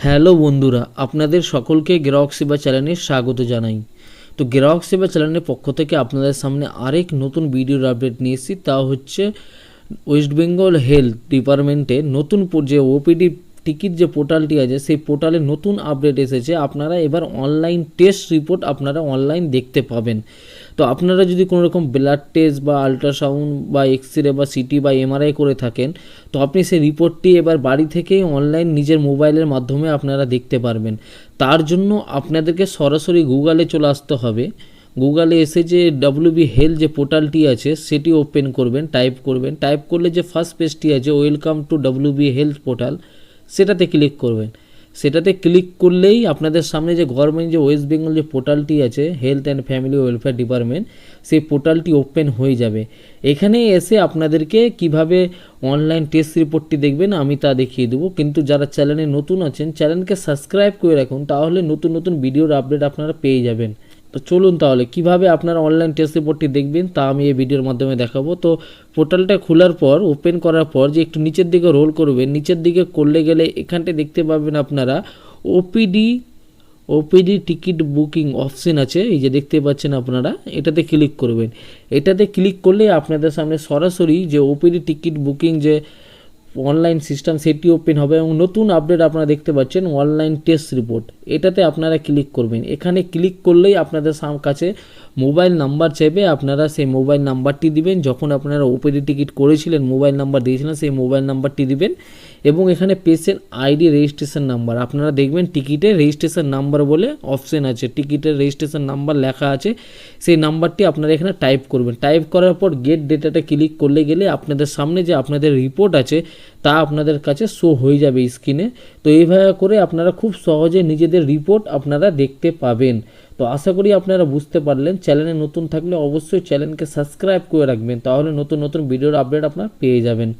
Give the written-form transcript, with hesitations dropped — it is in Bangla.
হ্যালো বন্ধুরা, আপনাদের সকলকে গ্রাহক সেবা চ্যানেলে স্বাগত জানাই। তো গ্রাহক সেবা চ্যানেলের পক্ষ থেকে আপনাদের সামনে আরেক নতুন ভিডিওর আপডেট নিয়ে এসেছি। তা হচ্ছে ওয়েস্ট বেঙ্গল হেলথ ডিপার্টমেন্টের নতুন যে ওপিডি টিকিট যে পোর্টালটি আছে, সেই পোর্টালে নতুন আপডেট এসেছে। আপনারা এবার অনলাইন টেস্ট রিপোর্ট আপনারা অনলাইন দেখতে পাবেন। তো আপনারা যদি কোনো রকম ব্লাড টেস্ট বা আল্ট্রাসাউন্ড বা এক্সরে বা সিটি বা এমআরআই করে থাকেন, তো আপনি সেই রিপোর্টটি এবার বাড়ি থেকেই অনলাইন নিজের মোবাইলের মাধ্যমে আপনারা দেখতে পারবেন। তার জন্য আপনাদেরকে সরাসরি গুগলে চলে আসতে হবে। গুগলে এসে যে ডব্লিউবি হেলথ যে পোর্টালটি আছে সেটি ওপেন করবেন, টাইপ করলে যে ফার্স্ট পেজটি আছে welcome to WB health portal, সেটাতে ক্লিক করবেন। সেটাতে ক্লিক করলেই আপনাদের সামনে যে গভর্নমেন্ট যে ওয়েস্ট বেঙ্গল যে পোর্টালটি আছে health and family welfare department, সেই পোর্টালটি ওপেন হয়ে যাবে। এখানে এসে আপনাদেরকে কিভাবে অনলাইন টেস্ট রিপোর্টটি দেখবেন আমি তা দেখিয়ে দেবো। কিন্তু যারা চ্যানেলে নতুন আছেন চ্যানেলকে সাবস্ক্রাইব করে রাখুন, তাহলে নতুন নতুন ভিডিওর আপডেট আপনারা পেয়ে যাবেন। তো চলুন তাহলে কিভাবে আপনারা অনলাইন টেস্ট রিপোর্টটি দেখবেন তা আমি এই ভিডিওর মাধ্যমে দেখাবো। তো পোর্টালটা খোলার পর ওপেন করার পর যে একটু নিচের দিকে রোল করবেন, নিচের দিকে করলে গেলে এখানটায় দেখতে পাবেন আপনারা ওপিডি টিকিট বুকিং অপশন আছে, এই যে দেখতে পাচ্ছেন আপনারা, এটাতে ক্লিক করবেন। এটাতে ক্লিক করলে আপনাদের সামনে সরাসরি যে ওপিডি টিকিট বুকিং যে অনলাইন সিস্টেম সেটি ওপেন হবে এবং নতুন আপডেট আপনারা দেখতে পাচ্ছেন অনলাইন টেস্ট রিপোর্ট, এটাতে আপনারা ক্লিক করবেন। এখানে ক্লিক করলেই আপনাদের কাছে মোবাইল নাম্বার চাইবে, আপনারা সেই মোবাইল নাম্বারটি দিবেন। যখন আপনারা ওপিডি টিকিট করেছিলেন মোবাইল নাম্বার দিয়েছিলেন, সেই মোবাইল নাম্বারটি দিবেন এবং এখানে পেশেন্ট আইডি রেজিস্ট্রেশন নাম্বার, আপনারা দেখবেন টিকিটের রেজিস্ট্রেশন নাম্বার বলে অপশন আছে, টিকিটের রেজিস্ট্রেশন নাম্বার লেখা আছে, সেই নাম্বারটি আপনারা এখানে টাইপ করবেন। টাইপ করার পর গেট ডেটাটা ক্লিক করলে গেলে আপনাদের সামনে যে আপনাদের রিপোর্ট আছে তা আপনাদের কাছে শো হয়ে যাবে স্ক্রিনে। তো এইভাবে করে আপনারা খুব সহজে নিজেদের রিপোর্ট আপনারা দেখতে পাবেন। তো আশা করি আপনারা বুঝতে পারলেন। চ্যানেলে নতুন থাকলে অবশ্যই চ্যানেলকে সাবস্ক্রাইব করে রাখবেন, তাহলে নতুন নতুন ভিডিওর আপডেট আপনারা পেয়ে যাবেন।